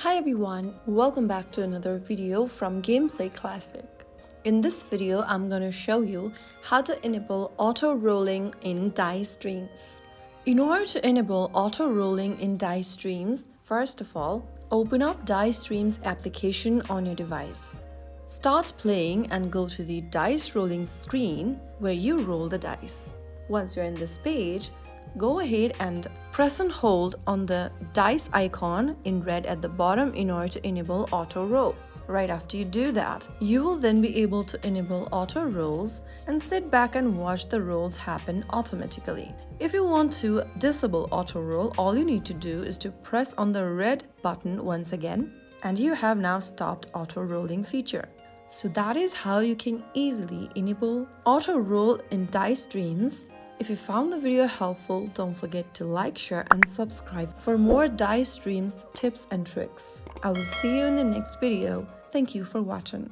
Hi everyone, welcome back to another video from Gameplay Classic. In this video, I'm going to show you how to enable auto rolling in dice streams. In order to enable auto rolling in dice streams, first of all, open up Dice Streams application on your device. Start playing and go to the dice rolling screen where you roll the dice. Once you're in this page, go ahead and press and hold on the dice icon in red at the bottom in order to enable auto roll. Right after you do that, you will then be able to enable auto rolls and sit back and watch the rolls happen automatically. If you want to disable auto roll, all you need to do is to press on the red button once again, and you have now stopped auto rolling feature. So that is how you can easily enable auto roll in dice streams. If you found the video helpful, don't forget to like, share and subscribe for more dice streams, tips and tricks. I will see you in the next video. Thank you for watching.